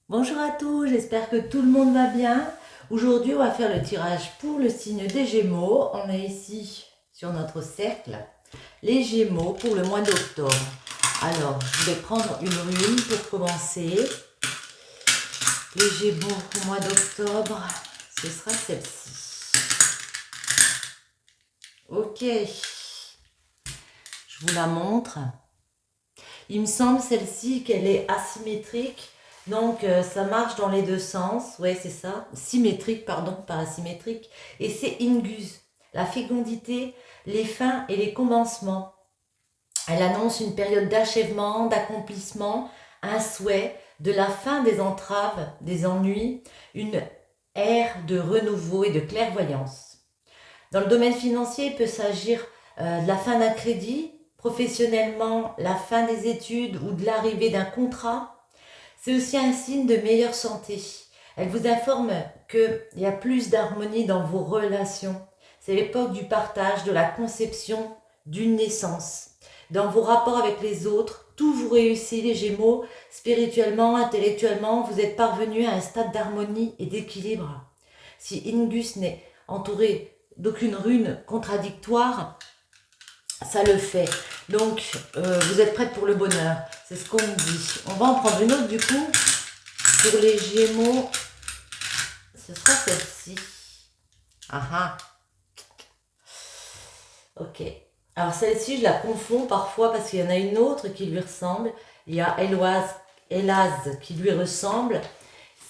Bonjour à tous, j'espère que tout le monde va bien. Aujourd'hui, on va faire le tirage pour le signe des Gémeaux. On est ici sur notre cercle, les Gémeaux pour le mois d'octobre. Alors, je vais prendre une rune pour commencer. Les Gémeaux au mois d'octobre, ce sera celle-ci. Ok, je vous la montre. Il me semble celle-ci qu'elle est asymétrique. Donc ça marche dans les deux sens. Ouais, c'est ça. Symétrique, pardon, pas asymétrique. Et c'est Ingus. La fécondité, les fins et les commencements. Elle annonce une période d'achèvement, d'accomplissement, un souhait, de la fin des entraves, des ennuis, une ère de renouveau et de clairvoyance. Dans le domaine financier, il peut s'agir de la fin d'un crédit, professionnellement, la fin des études ou de l'arrivée d'un contrat. C'est aussi un signe de meilleure santé. Elle vous informe qu'il y a plus d'harmonie dans vos relations. C'est l'époque du partage, de la conception, d'une naissance. Dans vos rapports avec les autres, tout vous réussit les Gémeaux, spirituellement, intellectuellement, vous êtes parvenus à un stade d'harmonie et d'équilibre. Si Ingus n'est entouré d'aucune rune contradictoire, ça le fait. Donc, vous êtes prête pour le bonheur. C'est ce qu'on me dit. On va en prendre une autre du coup. Pour les Gémeaux, ce sera celle-ci. Ah ah. Ok. Alors celle-ci, je la confonds parfois parce qu'il y en a une autre qui lui ressemble. Il y a Elaz qui lui ressemble.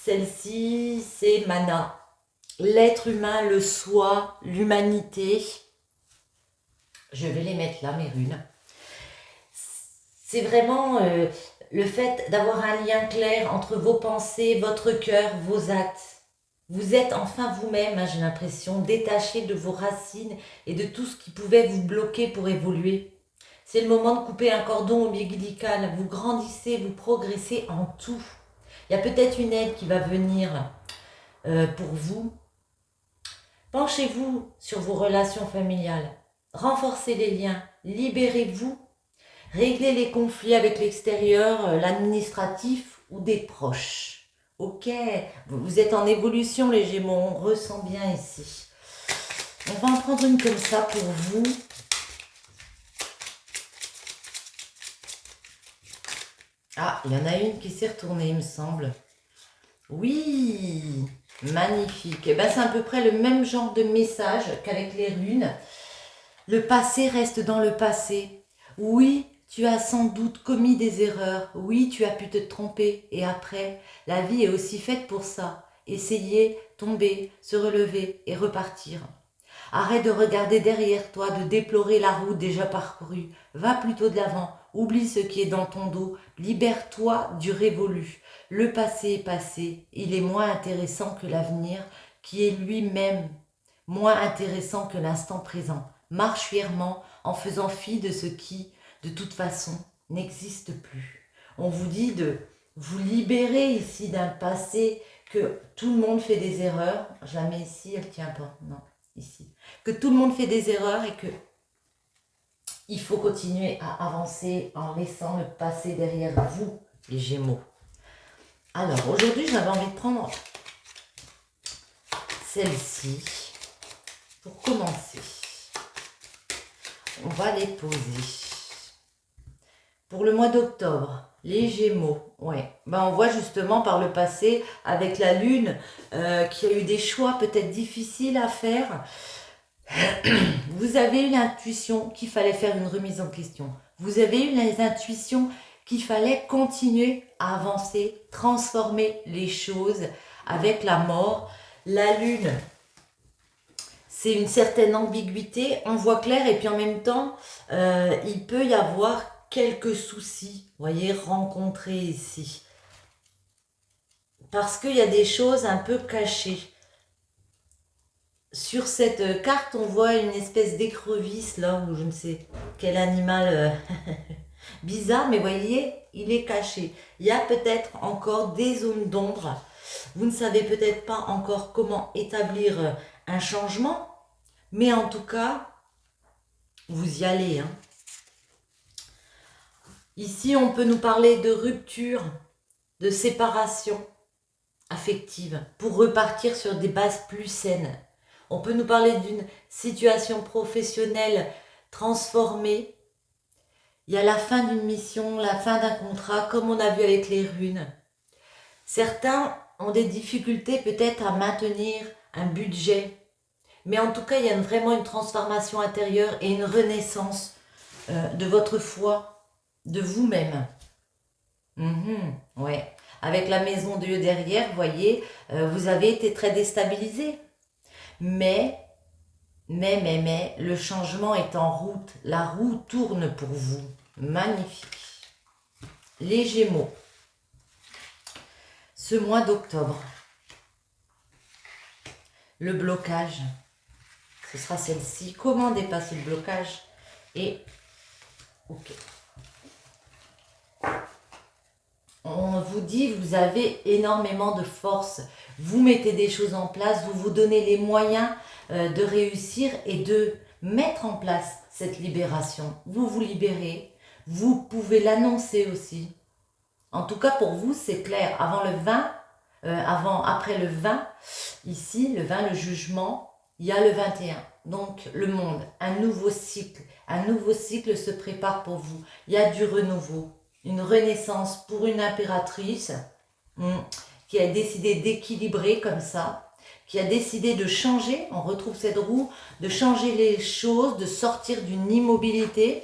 Celle-ci, c'est Mana. L'être humain, le soi, l'humanité. Je vais les mettre là, mes runes. C'est vraiment le fait d'avoir un lien clair entre vos pensées, votre cœur, vos actes. Vous êtes enfin vous-même, hein, j'ai l'impression, détaché de vos racines et de tout ce qui pouvait vous bloquer pour évoluer. C'est le moment de couper un cordon ombilical. Vous grandissez, vous progressez en tout. Il y a peut-être une aide qui va venir pour vous. Penchez-vous sur vos relations familiales. Renforcez les liens. Libérez-vous. Réglez les conflits avec l'extérieur, l'administratif ou des proches. Ok, vous êtes en évolution les Gémeaux, on ressent bien ici. On va en prendre une comme ça pour vous. Ah, il y en a une qui s'est retournée, il me semble. Oui, magnifique. Eh ben, c'est à peu près le même genre de message qu'avec les runes. Le passé reste dans le passé. Oui, tu as sans doute commis des erreurs. Oui, tu as pu te tromper. Et après, la vie est aussi faite pour ça. Essayer, tomber, se relever et repartir. Arrête de regarder derrière toi, de déplorer la route déjà parcourue. Va plutôt de l'avant. Oublie ce qui est dans ton dos. Libère-toi du révolu. Le passé est passé. Il est moins intéressant que l'avenir, qui est lui-même moins intéressant que l'instant présent. Marche fièrement en faisant fi de ce qui, de toute façon, n'existe plus. On vous dit de vous libérer ici d'un passé, que tout le monde fait des erreurs. Je la mets ici, elle tient pas. Non, ici. Que tout le monde fait des erreurs et que il faut continuer à avancer en laissant le passé derrière vous, les Gémeaux. Alors, aujourd'hui, j'avais envie de prendre celle-ci pour commencer. On va les poser. Pour le mois d'octobre, les Gémeaux, ouais. Ben, on voit justement par le passé, avec la Lune, qu'il y a eu des choix peut-être difficiles à faire. Vous avez eu l'intuition qu'il fallait faire une remise en question. Vous avez eu l'intuition qu'il fallait continuer à avancer, transformer les choses avec la mort. La Lune, c'est une certaine ambiguïté, on voit clair et puis en même temps, il peut y avoir quelques soucis, vous voyez, rencontrés ici. Parce qu'il y a des choses un peu cachées. Sur cette carte, on voit une espèce d'écrevisse, là, ou je ne sais quel animal bizarre, mais vous voyez, il est caché. Il y a peut-être encore des zones d'ombre. Vous ne savez peut-être pas encore comment établir un changement, mais en tout cas, vous y allez. Hein. Ici, on peut nous parler de rupture, de séparation. affective pour repartir sur des bases plus saines. On peut nous parler d'une situation professionnelle transformée. Il y a la fin d'une mission, la fin d'un contrat, comme on a vu avec les runes. Certains ont des difficultés peut-être à maintenir un budget. Mais en tout cas, il y a vraiment une transformation intérieure et une renaissance de votre foi, de vous-même. Ouais. Avec la maison de Dieu derrière, vous voyez, vous avez été très déstabilisé. Mais, le changement est en route. La roue tourne pour vous. Magnifique. Les Gémeaux. Ce mois d'octobre. Le blocage. Ce sera celle-ci. Comment dépasser le blocage? Et, ok. On vous dit, vous avez énormément de force. Vous mettez des choses en place, vous vous donnez les moyens de réussir et de mettre en place cette libération. Vous vous libérez, vous pouvez l'annoncer aussi. En tout cas, pour vous, c'est clair. Avant le 20, après le 20, ici, le 20, le jugement, il y a le 21. Donc, le monde, un nouveau cycle se prépare pour vous. Il y a du renouveau, une renaissance pour une impératrice qui a décidé d'équilibrer comme ça, qui a décidé de changer, on retrouve cette roue, de changer les choses, de sortir d'une immobilité.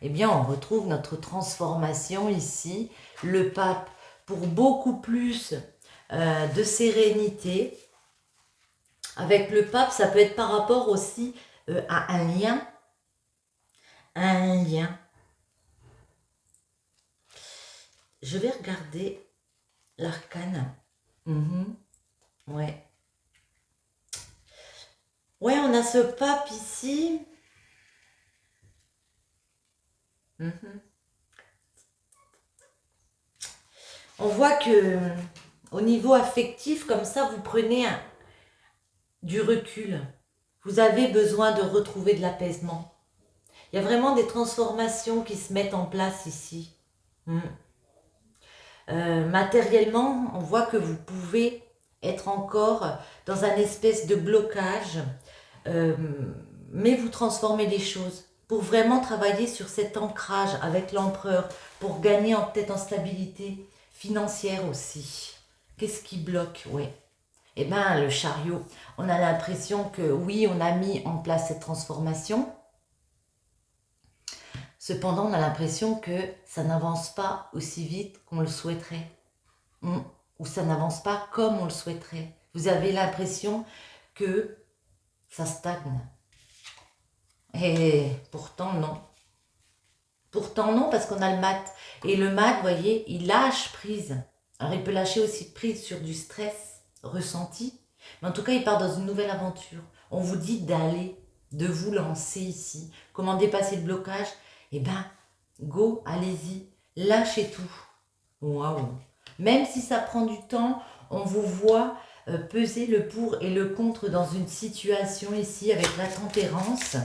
Eh bien, on retrouve notre transformation ici, le pape, pour beaucoup plus de sérénité. Avec le pape, ça peut être par rapport aussi à un lien. Je vais regarder l'arcane. Ouais. Ouais, on a ce pape ici. On voit que au niveau affectif, comme ça, vous prenez du recul. Vous avez besoin de retrouver de l'apaisement. Il y a vraiment des transformations qui se mettent en place ici. Matériellement, on voit que vous pouvez être encore dans un espèce de blocage, mais vous transformez les choses pour vraiment travailler sur cet ancrage avec l'empereur, pour gagner peut-être en stabilité financière aussi. Qu'est-ce qui bloque? Ouais. Eh bien, le chariot, on a l'impression que oui, on a mis en place cette transformation. Cependant, on a l'impression que ça n'avance pas aussi vite qu'on le souhaiterait. Ou ça n'avance pas comme on le souhaiterait. Vous avez l'impression que ça stagne. Et pourtant, non. Pourtant, non, parce qu'on a le mat. Et le mat, vous voyez, il lâche prise. Alors, il peut lâcher aussi prise sur du stress ressenti. Mais en tout cas, il part dans une nouvelle aventure. On vous dit d'aller, de vous lancer ici. Comment dépasser le blocage? Eh ben, go, allez-y. Lâchez tout. Waouh. Même si ça prend du temps, on vous voit peser le pour et le contre dans une situation ici avec la tempérance.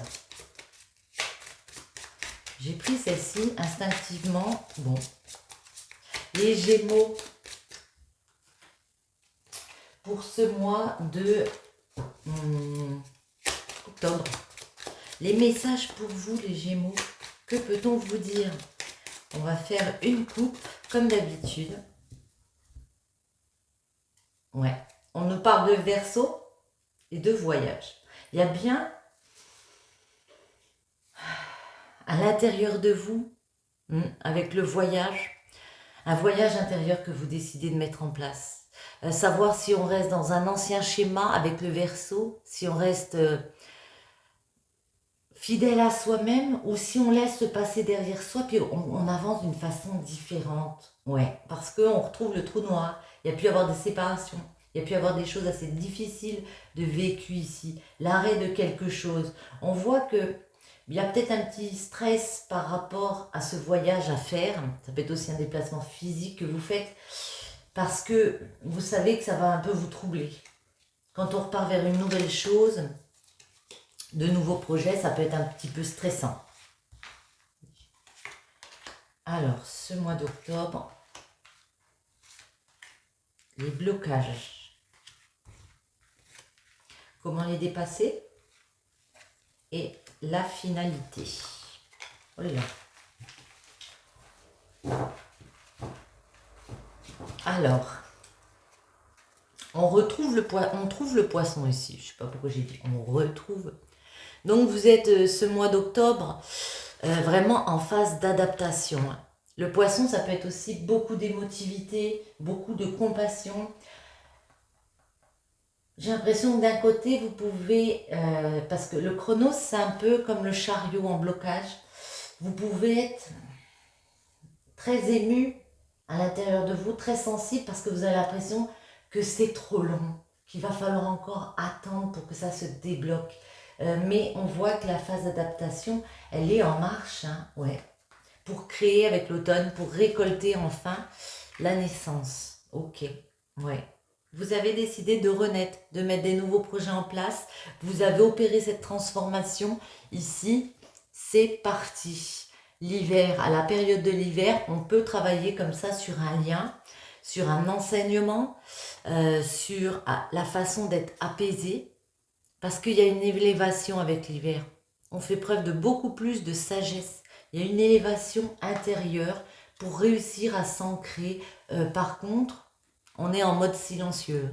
J'ai pris celle-ci instinctivement. Bon. Les Gémeaux. Pour ce mois de octobre. Les messages pour vous, les Gémeaux. Que peut-on vous dire? On va faire une coupe, comme d'habitude. Ouais. On nous parle de Verseau et de voyage. Il y a bien à l'intérieur de vous, avec le voyage, un voyage intérieur que vous décidez de mettre en place. Savoir si on reste dans un ancien schéma avec le Verseau, si on reste fidèle à soi-même ou si on laisse se passer derrière soi puis on avance d'une façon différente. Ouais, parce qu'on retrouve le trou noir, il y a pu y avoir des séparations, il y a pu y avoir des choses assez difficiles de vécu ici, l'arrêt de quelque chose. On voit que il y a peut-être un petit stress par rapport à ce voyage à faire. Ça peut être aussi un déplacement physique que vous faites parce que vous savez que ça va un peu vous troubler. Quand on repart vers une nouvelle chose, de nouveaux projets, ça peut être un petit peu stressant. Alors, ce mois d'octobre, les blocages. Comment les dépasser? Et la finalité. Oh là. Alors, on trouve le poisson ici. Je ne sais pas pourquoi j'ai dit on retrouve. Donc, vous êtes ce mois d'octobre vraiment en phase d'adaptation. Le poisson, ça peut être aussi beaucoup d'émotivité, beaucoup de compassion. J'ai l'impression que d'un côté, vous pouvez, parce que le chronos, c'est un peu comme le chariot en blocage, vous pouvez être très ému à l'intérieur de vous, très sensible, parce que vous avez l'impression que c'est trop long, qu'il va falloir encore attendre pour que ça se débloque. Mais on voit que la phase d'adaptation, elle est en marche, hein, ouais, pour créer avec l'automne, pour récolter enfin la naissance. Ok, ouais. Vous avez décidé de renaître, de mettre des nouveaux projets en place. Vous avez opéré cette transformation. Ici, c'est parti. L'hiver, à la période de l'hiver, on peut travailler comme ça sur un lien, sur un enseignement, sur la façon d'être apaisé, parce qu'il y a une élévation avec l'hiver. On fait preuve de beaucoup plus de sagesse. Il y a une élévation intérieure pour réussir à s'ancrer. Par contre, on est en mode silencieux,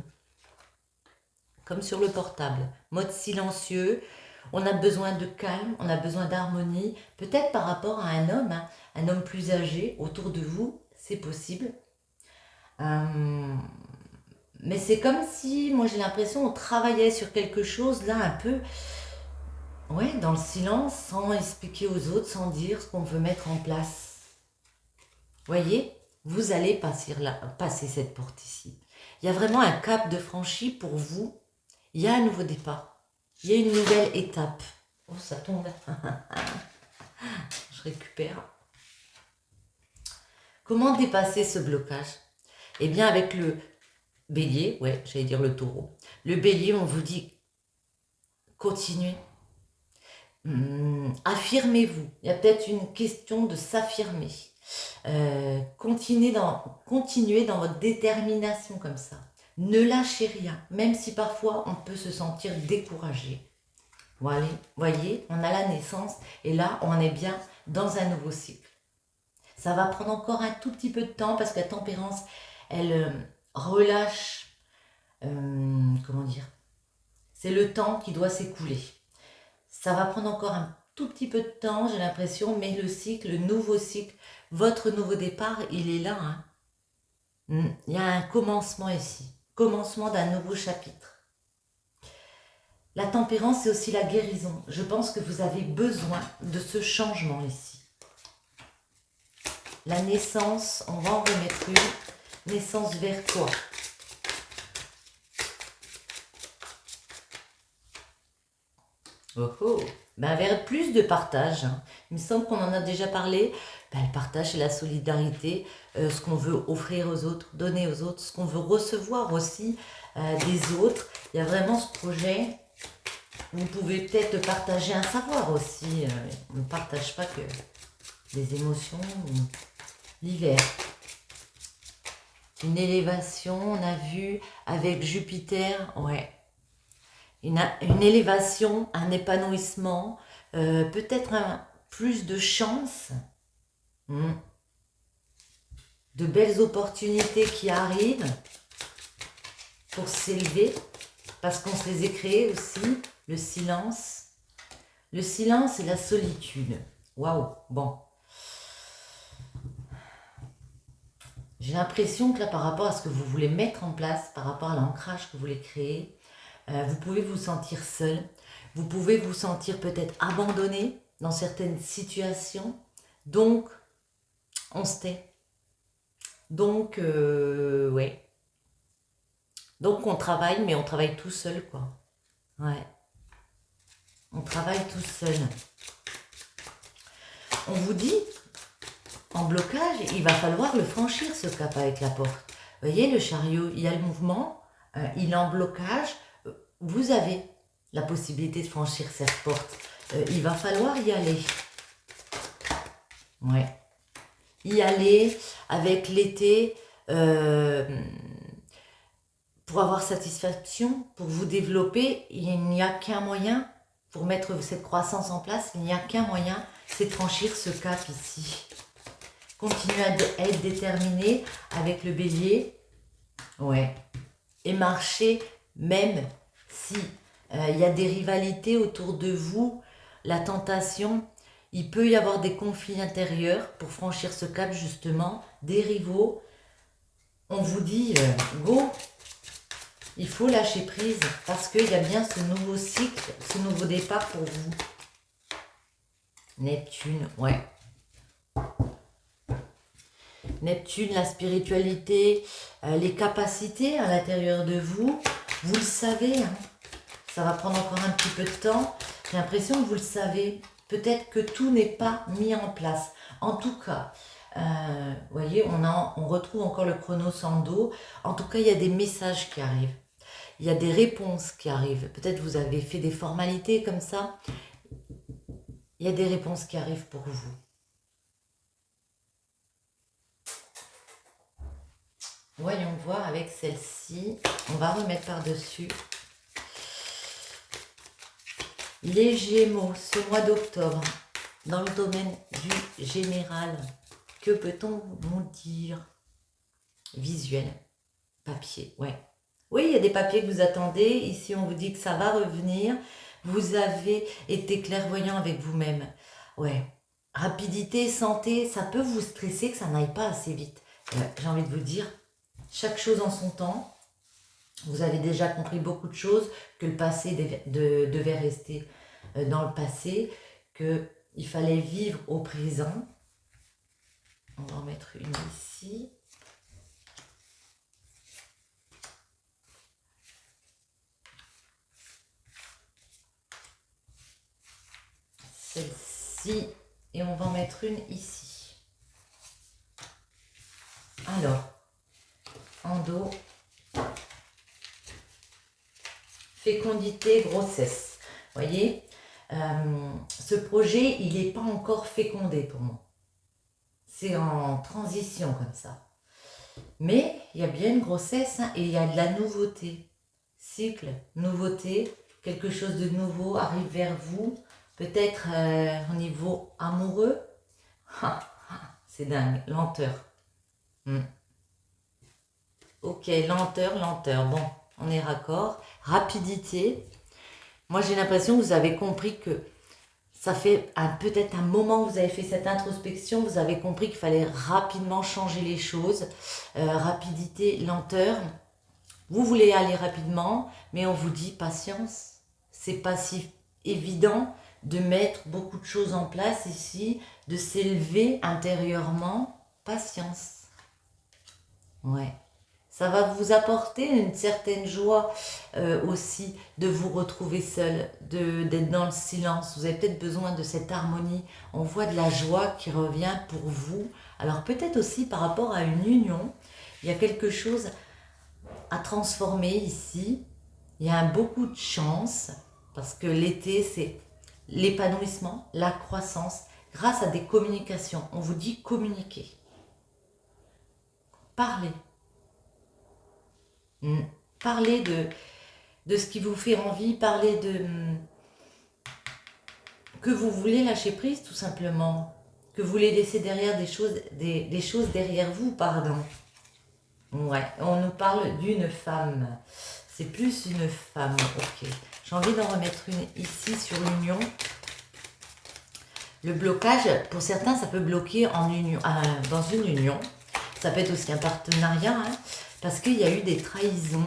comme sur le portable. Mode silencieux, on a besoin de calme, on a besoin d'harmonie. Peut-être par rapport à un homme, hein, un homme plus âgé autour de vous, c'est possible. Mais c'est comme si, moi j'ai l'impression, on travaillait sur quelque chose là un peu, ouais, dans le silence, sans expliquer aux autres, sans dire ce qu'on veut mettre en place. Voyez, vous allez passer cette porte ici. Il y a vraiment un cap de franchi pour vous. Il y a un nouveau départ. Il y a une nouvelle étape. Oh, ça tombe. Je récupère. Comment dépasser ce blocage? Eh bien, avec le bélier, ouais, j'allais dire le taureau. Le bélier, on vous dit, continuez. Affirmez-vous. Il y a peut-être une question de s'affirmer. Continuez dans votre détermination comme ça. Ne lâchez rien, même si parfois on peut se sentir découragé. Voilà, voyez, on a la naissance et là on est bien dans un nouveau cycle. Ça va prendre encore un tout petit peu de temps parce que la tempérance, elle relâche, comment dire, c'est le temps qui doit s'écouler. Ça va prendre encore un tout petit peu de temps, j'ai l'impression, mais le cycle, le nouveau cycle, votre nouveau départ, il est là. Hein. Il y a un commencement ici, commencement d'un nouveau chapitre. La tempérance, c'est aussi la guérison. Je pense que vous avez besoin de ce changement ici. La naissance, on va en remettre une. Naissance vers quoi? Oh oh, ben vers plus de partage. Hein. Il me semble qu'on en a déjà parlé. Ben, le partage, c'est la solidarité, ce qu'on veut offrir aux autres, donner aux autres, ce qu'on veut recevoir aussi des autres. Il y a vraiment ce projet. Vous pouvez peut-être partager un savoir aussi. On ne partage pas que des émotions. L'hiver. Une élévation, on a vu avec Jupiter, ouais. Une élévation, un épanouissement, peut-être plus de chance, de belles opportunités qui arrivent pour s'élever, parce qu'on se les est créées aussi, le silence. Le silence et la solitude. Waouh, bon. J'ai l'impression que là, par rapport à ce que vous voulez mettre en place, par rapport à l'ancrage que vous voulez créer, vous pouvez vous sentir seul, vous pouvez vous sentir peut-être abandonné dans certaines situations, donc on se tait. Donc, ouais. Donc on travaille, mais on travaille tout seul, quoi. Ouais. On travaille tout seul. On vous dit, en blocage, il va falloir le franchir, ce cap avec la porte. Vous voyez, le chariot, il y a le mouvement, il est en blocage. Vous avez la possibilité de franchir cette porte. Il va falloir y aller. Ouais. Y aller avec l'été. pour avoir satisfaction, pour vous développer, il n'y a qu'un moyen pour mettre cette croissance en place, il n'y a qu'un moyen, c'est de franchir ce cap ici. Continuez à être déterminé avec le bélier, ouais, et marcher même si il y a des rivalités autour de vous, la tentation, il peut y avoir des conflits intérieurs pour franchir ce cap justement, des rivaux. On vous dit, go, il faut lâcher prise parce qu'il y a bien ce nouveau cycle, ce nouveau départ pour vous. Neptune, ouais. Neptune, la spiritualité, les capacités à l'intérieur de vous, vous le savez, hein. Ça va prendre encore un petit peu de temps. J'ai l'impression que vous le savez. Peut-être que tout n'est pas mis en place. En tout cas, vous voyez, on retrouve encore le chronosando. En tout cas, il y a des messages qui arrivent. Il y a des réponses qui arrivent. Peut-être vous avez fait des formalités comme ça. Il y a des réponses qui arrivent pour vous. Voyons voir avec celle-ci. On va remettre par-dessus. Les Gémeaux, ce mois d'octobre, dans le domaine du général, que peut-on nous dire? Visuel, papier, ouais. Oui, il y a des papiers que vous attendez. Ici, on vous dit que ça va revenir. Vous avez été clairvoyant avec vous-même. Ouais. Rapidité, santé, ça peut vous stresser que ça n'aille pas assez vite. J'ai envie de vous dire, chaque chose en son temps. Vous avez déjà compris beaucoup de choses, que le passé devait rester dans le passé, qu'il fallait vivre au présent. On va en mettre une ici. Celle-ci. Et on va en mettre une ici. Alors, en dos. Fécondité, grossesse. Vous voyez, ce projet, il n'est pas encore fécondé pour moi. C'est en transition comme ça. Mais il y a bien une grossesse, hein, et il y a de la nouveauté. Cycle, nouveauté, quelque chose de nouveau arrive vers vous. Peut-être au niveau amoureux. C'est dingue, lenteur. Ok, lenteur. Bon, on est raccord. Rapidité. Moi, j'ai l'impression que vous avez compris que ça fait peut-être un moment que vous avez fait cette introspection. Vous avez compris qu'il fallait rapidement changer les choses. Rapidité, lenteur. Vous voulez aller rapidement, mais on vous dit patience. C'est pas si évident de mettre beaucoup de choses en place ici, de s'élever intérieurement. Patience. Ouais. Ça va vous apporter une certaine joie aussi de vous retrouver seul, d'être dans le silence. Vous avez peut-être besoin de cette harmonie. On voit de la joie qui revient pour vous. Alors peut-être aussi par rapport à une union, il y a quelque chose à transformer ici. Il y a beaucoup de chance parce que l'été, c'est l'épanouissement, la croissance grâce à des communications. On vous dit communiquer. Parlez. Parlez de ce qui vous fait envie, parlez de que vous voulez lâcher prise tout simplement, que vous voulez laisser derrière des choses derrière vous, pardon. Ouais, on nous parle d'une femme, c'est plus une femme, ok. J'ai envie d'en remettre une ici sur l'union. Le blocage, pour certains, ça peut bloquer en union, dans une union. Ça peut être aussi un partenariat, hein, parce qu'il y a eu des trahisons.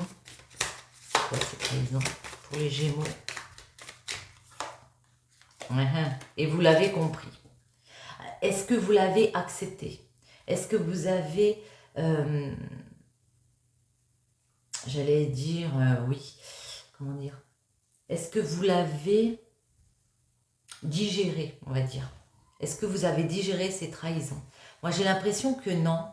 C'est quoi ces trahisons pour les Gémeaux? Et vous l'avez compris. Est-ce que vous l'avez accepté? Est-ce que vous avez, j'allais dire, oui, comment dire? Est-ce que vous l'avez digéré, on va dire? Est-ce que vous avez digéré ces trahisons? Moi, j'ai l'impression que non.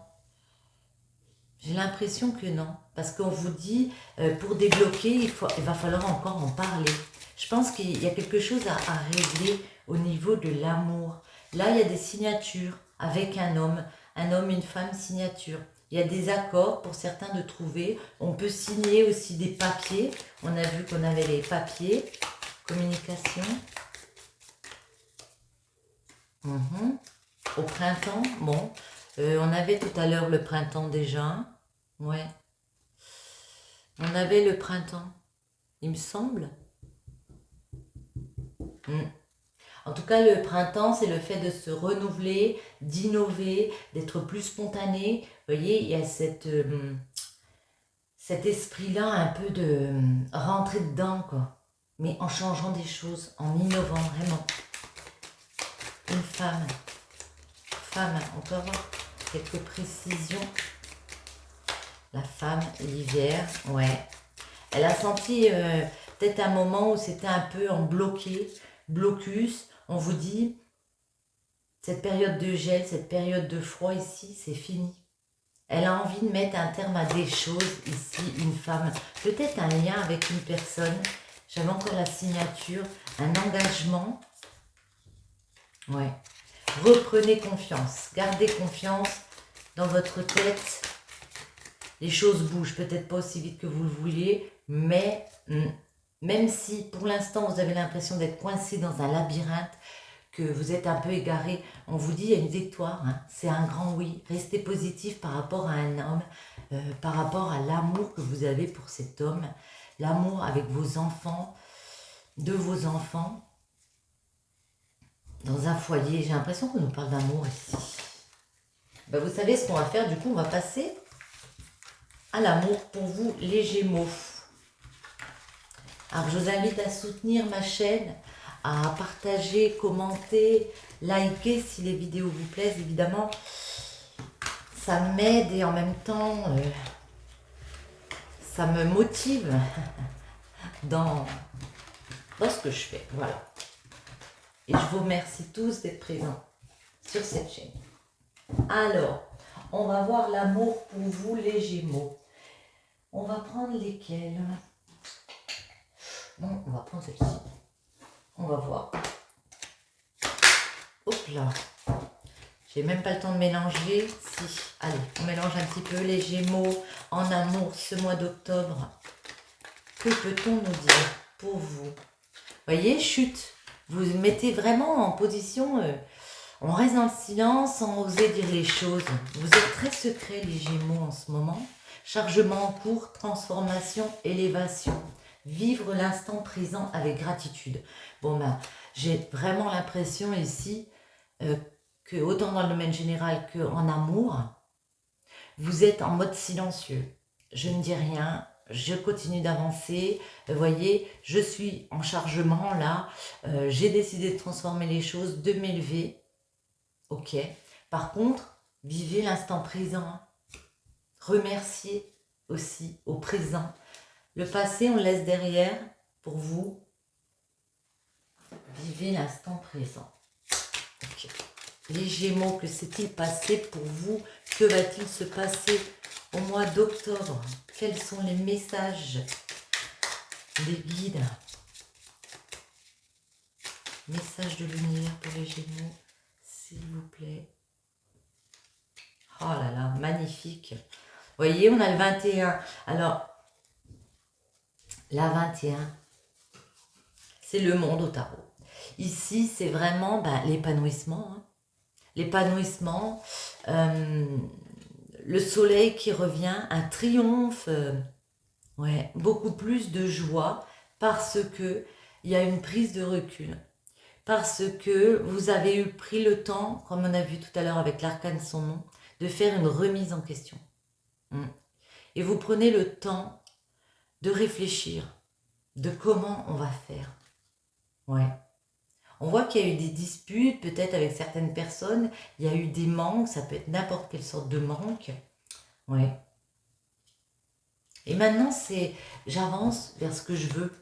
J'ai l'impression que non, parce qu'on vous dit, pour débloquer, il va falloir encore en parler. Je pense qu'il y a quelque chose à régler au niveau de l'amour. Là, il y a des signatures avec un homme, une femme, signature. Il y a des accords pour certains de trouver. On peut signer aussi des papiers. On a vu qu'on avait les papiers. Communication. Au printemps, bon. On avait tout à l'heure le printemps déjà. Ouais. On avait le printemps, il me semble. En tout cas, le printemps, c'est le fait de se renouveler, d'innover, d'être plus spontané. Vous voyez, il y a cet esprit-là un peu de rentrer dedans, quoi. Mais en changeant des choses, en innovant vraiment. Une femme. Femme, on peut avoir quelques précisions. La femme, l'hiver, ouais. Elle a senti peut-être un moment où c'était un peu en blocus. On vous dit, cette période de gel, cette période de froid ici, c'est fini. Elle a envie de mettre un terme à des choses ici, une femme. Peut-être un lien avec une personne. J'avais encore la signature, un engagement. Ouais. Reprenez confiance, gardez confiance dans votre tête. Les choses bougent, peut-être pas aussi vite que vous le vouliez, mais même si pour l'instant vous avez l'impression d'être coincé dans un labyrinthe, que vous êtes un peu égaré, on vous dit il y a une victoire, hein. C'est un grand oui. Restez positif par rapport à un homme, par rapport à l'amour que vous avez pour cet homme, l'amour avec vos enfants, de vos enfants, dans un foyer. J'ai l'impression qu'on nous parle d'amour ici. Ben, vous savez ce qu'on va faire, du coup on va passer à l'amour pour vous, les Gémeaux. Alors je vous invite à soutenir ma chaîne, à partager, commenter, liker si les vidéos vous plaisent, évidemment. Ça m'aide et en même temps, ça me motive dans ce que je fais. Voilà. Et je vous remercie tous d'être présents sur cette chaîne. Alors, on va voir l'amour pour vous, les Gémeaux. On va prendre lesquels? Bon, on va prendre celle-ci. On va voir. Hop là. J'ai même pas le temps de mélanger. Si. Allez, on mélange un petit peu les Gémeaux en amour ce mois d'octobre. Que peut-on nous dire pour vous? Voyez, chute. Vous mettez vraiment en position... on reste dans le silence sans oser dire les choses. Vous êtes très secrets, les Gémeaux, en ce moment. Chargement en cours, transformation, élévation. Vivre l'instant présent avec gratitude. Bon, ben, j'ai vraiment l'impression ici que, autant dans le domaine général qu'en amour, vous êtes en mode silencieux. Je ne dis rien, je continue d'avancer. Vous voyez, je suis en chargement là. J'ai décidé de transformer les choses, de m'élever. Ok. Par contre, vivez l'instant présent. Remerciez aussi au présent. Le passé, on le laisse derrière pour vous. Vivez l'instant présent. Okay. Les Gémeaux, que s'est-il passé pour vous? Que va-t-il se passer au mois d'octobre? Quels sont les messages des guides? Message de l'univers pour les Gémeaux, s'il vous plaît. Oh là là, magnifique. Vous voyez, on a le 21. Alors, la 21, c'est le monde au tarot. Ici, c'est vraiment l'épanouissement. Hein. L'épanouissement, le soleil qui revient, un triomphe, ouais, beaucoup plus de joie parce que il y a une prise de recul. Parce que vous avez pris le temps, comme on a vu tout à l'heure avec l'arcane son nom, de faire une remise en question. Et vous prenez le temps de réfléchir de comment on va faire. Ouais. On voit qu'il y a eu des disputes, peut-être avec certaines personnes, il y a eu des manques, ça peut être n'importe quelle sorte de manque. Ouais. Et maintenant, j'avance vers ce que je veux.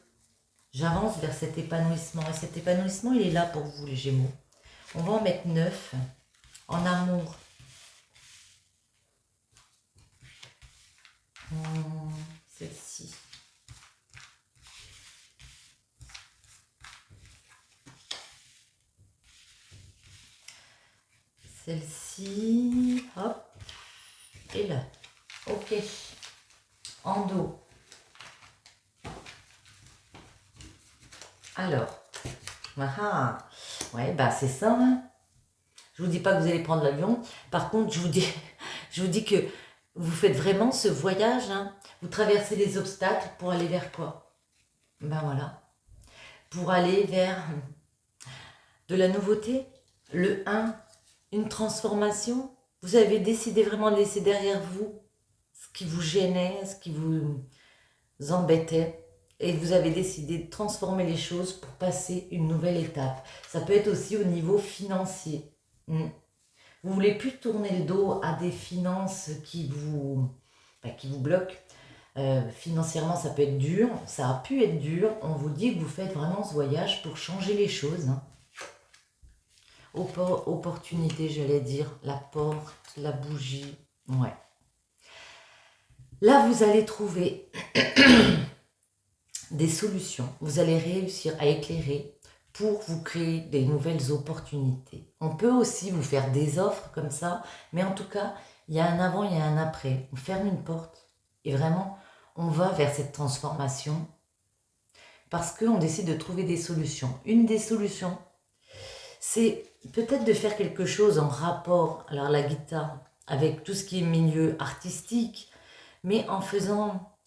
J'avance vers cet épanouissement. Et cet épanouissement, il est là pour vous, les Gémeaux. On va en mettre 9 en amour. Celle-ci. Celle-ci, hop, et là, Ok. En dos. Alors. Ah, ouais, bah c'est ça. Hein. Je vous dis pas que vous allez prendre l'avion. Par contre, je vous dis que vous faites vraiment ce voyage. Hein. Vous traversez les obstacles pour aller vers quoi? Ben voilà. Pour aller vers de la nouveauté. Le un, une transformation. Vous avez décidé vraiment de laisser derrière vous ce qui vous gênait, ce qui vous embêtait. Et vous avez décidé de transformer les choses pour passer une nouvelle étape. Ça peut être aussi au niveau financier. Vous voulez plus tourner le dos à des finances qui vous bloquent. Financièrement, ça peut être dur, ça a pu être dur. On vous dit que vous faites vraiment ce voyage pour changer les choses. Hein. Opportunité, j'allais dire, la porte, la bougie. Ouais. Là, vous allez trouver des solutions. Vous allez réussir à éclairer pour vous créer des nouvelles opportunités. On peut aussi vous faire des offres comme ça, mais en tout cas, il y a un avant, il y a un après. On ferme une porte et vraiment, on va vers cette transformation parce qu'on décide de trouver des solutions. Une des solutions, c'est peut-être de faire quelque chose en rapport, alors la guitare, avec tout ce qui est milieu artistique, mais en faisant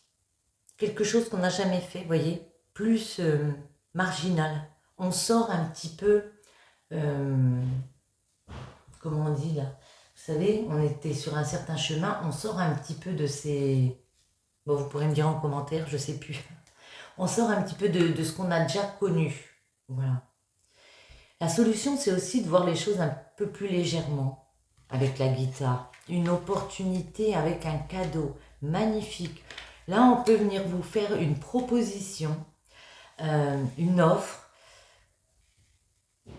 quelque chose qu'on n'a jamais fait, vous voyez, plus marginal. On sort un petit peu, comment on dit là, vous savez, on était sur un certain chemin, on sort un petit peu de ces... Bon, vous pourrez me dire en commentaire, je sais plus. On sort un petit peu de ce qu'on a déjà connu. Voilà. La solution, c'est aussi de voir les choses un peu plus légèrement avec la guitare. Une opportunité avec un cadeau magnifique. Là, on peut venir vous faire une proposition, une offre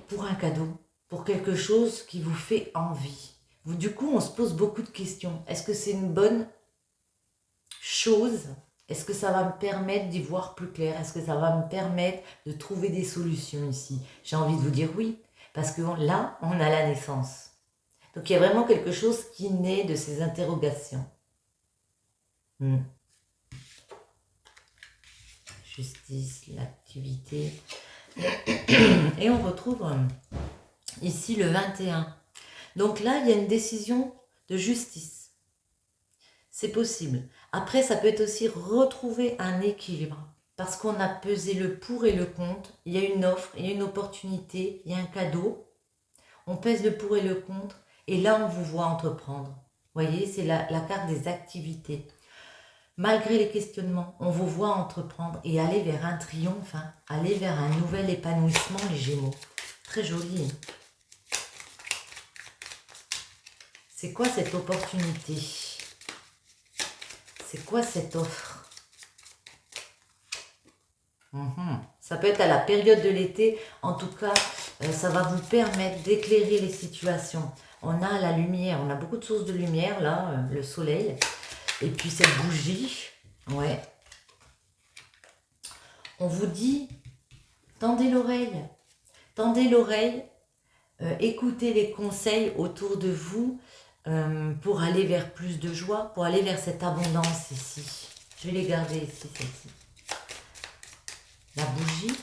pour un cadeau, pour quelque chose qui vous fait envie. Du coup, on se pose beaucoup de questions. Est-ce que c'est une bonne chose? Est-ce que ça va me permettre d'y voir plus clair? Est-ce que ça va me permettre de trouver des solutions ici? J'ai envie de vous dire oui, parce que là, on a la naissance. Donc, il y a vraiment quelque chose qui naît de ces interrogations. Justice, l'activité. Et on retrouve ici le 21. Donc là, il y a une décision de justice. C'est possible. Après, ça peut être aussi retrouver un équilibre. Parce qu'on a pesé le pour et le contre. Il y a une offre, il y a une opportunité, il y a un cadeau. On pèse le pour et le contre. Et là, on vous voit entreprendre. Vous voyez, c'est la carte des activités. Malgré les questionnements, on vous voit entreprendre et aller vers un triomphe, hein, aller vers un nouvel épanouissement, les Gémeaux. Très joli. C'est quoi cette opportunité? C'est quoi cette offre? Ça peut être à la période de l'été. En tout cas, ça va vous permettre d'éclairer les situations. On a la lumière, on a beaucoup de sources de lumière, là, le soleil. Et puis cette bougie, ouais. On vous dit, tendez l'oreille, écoutez les conseils autour de vous pour aller vers plus de joie, pour aller vers cette abondance ici. Je vais les garder ici, celle-ci. La bougie.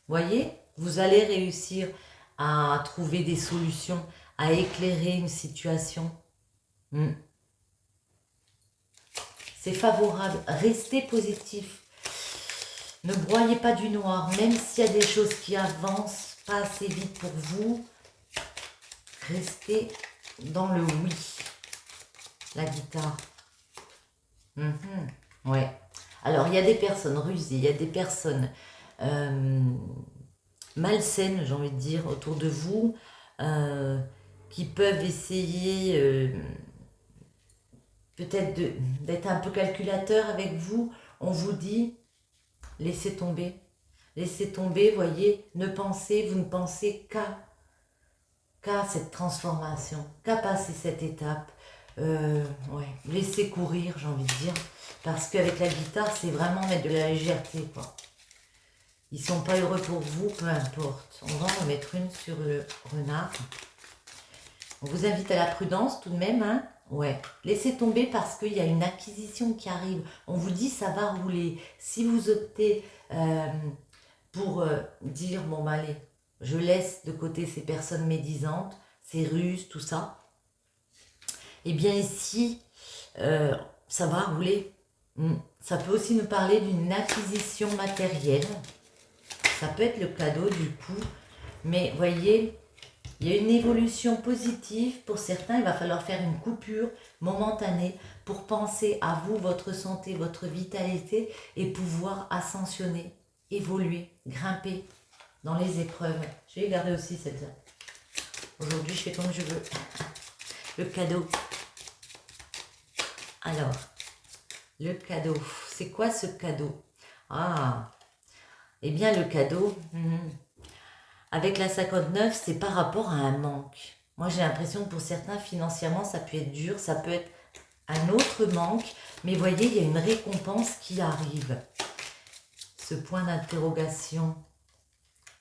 Voyez, vous allez réussir à trouver des solutions, à éclairer une situation. C'est favorable. Restez positif. Ne broyez pas du noir, même s'il y a des choses qui avancent pas assez vite pour vous. Restez dans le oui. La guitare. Ouais. Alors, il y a des personnes rusées, il y a des personnes malsaines, j'ai envie de dire, autour de vous, qui peuvent essayer peut-être d'être un peu calculateur avec vous. On vous dit, laissez tomber. Laissez tomber, voyez, vous ne pensez qu'à cette transformation, qu'à passer cette étape. Ouais, laissez courir, j'ai envie de dire. Parce qu'avec la guitare, c'est vraiment mettre de la légèreté, quoi. Ils sont pas heureux pour vous, peu importe. On va en mettre une sur le renard. On vous invite à la prudence tout de même, hein. Ouais, laissez tomber parce qu'il y a une acquisition qui arrive. On vous dit ça va rouler. Si vous optez pour dire, bon bah allez, je laisse de côté ces personnes médisantes, ces ruses, tout ça, eh bien ici, ça va rouler. Ça peut aussi nous parler d'une acquisition matérielle. Ça peut être le cadeau du coup. Mais voyez, il y a une évolution positive. Pour certains, il va falloir faire une coupure momentanée pour penser à vous, votre santé, votre vitalité et pouvoir ascensionner, évoluer, grimper dans les épreuves. Je vais garder aussi celle-là. Aujourd'hui, je fais comme je veux. Le cadeau. Alors, le cadeau. C'est quoi ce cadeau? Ah, eh bien le cadeau, avec la 59, c'est par rapport à un manque. Moi, j'ai l'impression que pour certains, financièrement, ça peut être dur, ça peut être un autre manque. Mais voyez, il y a une récompense qui arrive. Ce point d'interrogation.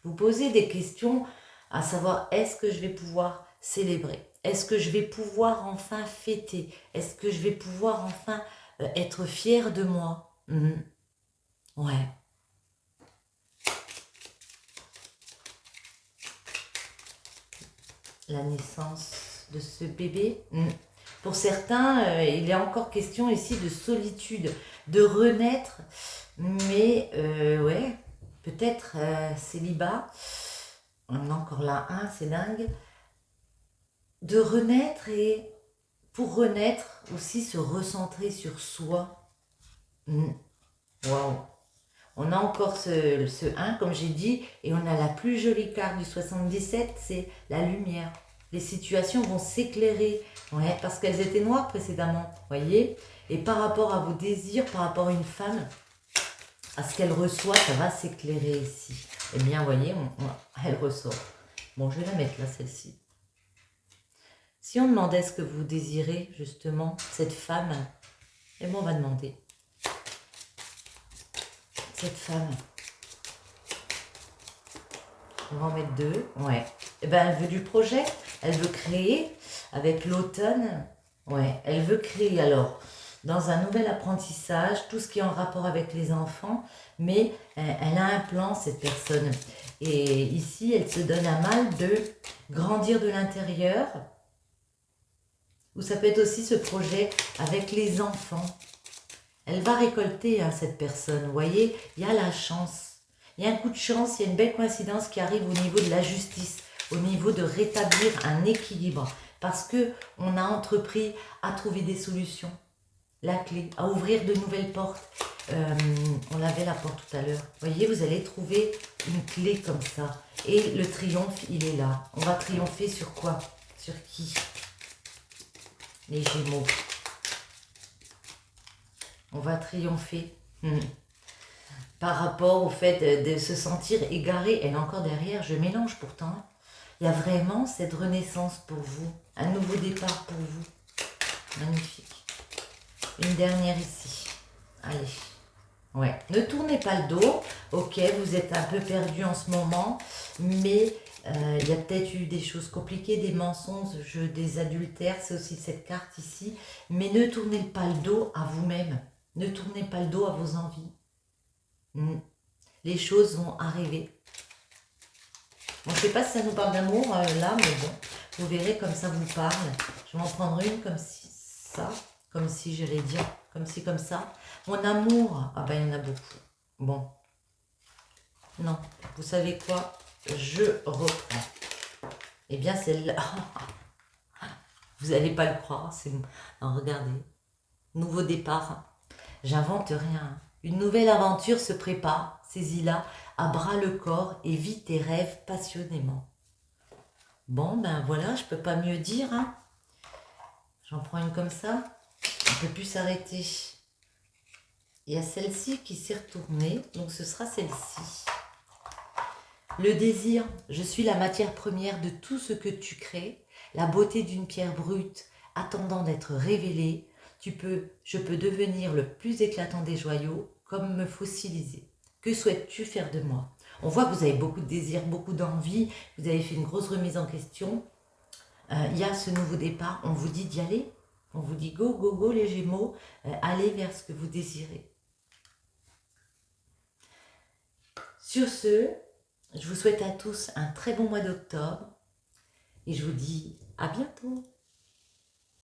Vous posez des questions à savoir, est-ce que je vais pouvoir célébrer? Est-ce que je vais pouvoir enfin fêter? Est-ce que je vais pouvoir enfin être fière de moi? Ouais. La naissance de ce bébé. Pour certains, il est encore question ici de solitude, de renaître, mais ouais, peut-être célibat. On a encore là un, c'est dingue. De renaître et pour renaître aussi se recentrer sur soi. Waouh! On a encore ce 1, comme j'ai dit, et on a la plus jolie carte du 77, c'est la lumière. Les situations vont s'éclairer, ouais, parce qu'elles étaient noires précédemment, voyez. Et par rapport à vos désirs, par rapport à une femme, à ce qu'elle reçoit, ça va s'éclairer ici. Eh bien, voyez, elle ressort. Bon, je vais la mettre là, celle-ci. Si on demandait ce que vous désirez, justement, cette femme, et bon, on va demander. Cette femme, on va en mettre 2, ouais. Et ben, elle veut du projet, elle veut créer avec l'automne, ouais. Elle veut créer alors dans un nouvel apprentissage, tout ce qui est en rapport avec les enfants, mais elle a un plan, cette personne. Et ici, elle se donne à mal de grandir de l'intérieur, ou ça peut être aussi ce projet avec les enfants. Elle va récolter, hein, cette personne, vous voyez, il y a la chance. Il y a un coup de chance, il y a une belle coïncidence qui arrive au niveau de la justice, au niveau de rétablir un équilibre. Parce qu'on a entrepris à trouver des solutions, la clé, à ouvrir de nouvelles portes. On avait la porte tout à l'heure. Vous voyez, vous allez trouver une clé comme ça. Et le triomphe, il est là. On va triompher sur quoi? Sur qui? Les Gémeaux. On va triompher. Par rapport au fait de se sentir égaré. Elle est encore derrière, je mélange pourtant. Il y a vraiment cette renaissance pour vous. Un nouveau départ pour vous. Magnifique. Une dernière ici. Allez. Ouais. Ne tournez pas le dos. Ok, vous êtes un peu perdu en ce moment. Mais il y a peut-être eu des choses compliquées, des mensonges, des adultères. C'est aussi cette carte ici. Mais ne tournez pas le dos à vous-même. Ne tournez pas le dos à vos envies. Les choses vont arriver. Bon, je ne sais pas si ça nous parle d'amour là, mais bon, vous verrez comme ça vous parle. Je vais en prendre une comme si ça, comme si j'allais dire, comme si comme ça. Mon amour, ah ben il y en a beaucoup. Bon, non, vous savez quoi? Je reprends. Eh bien celle-là, vous n'allez pas le croire, c'est... Alors, regardez, nouveau départ, j'invente rien. Une nouvelle aventure se prépare, saisis-la à bras le corps et vis tes rêves passionnément. Bon, ben voilà, je peux pas mieux dire. Hein. J'en prends une comme ça, on ne peut plus s'arrêter. Il y a celle-ci qui s'est retournée, donc ce sera celle-ci. Le désir, je suis la matière première de tout ce que tu crées, la beauté d'une pierre brute attendant d'être révélée. Je peux devenir le plus éclatant des joyaux, comme me fossiliser. Que souhaites-tu faire de moi? On voit que vous avez beaucoup de désir, beaucoup d'envie, vous avez fait une grosse remise en question. Il y a ce nouveau départ, on vous dit d'y aller, on vous dit go, go, go les Gémeaux, allez vers ce que vous désirez. Sur ce, je vous souhaite à tous un très bon mois d'octobre et je vous dis à bientôt.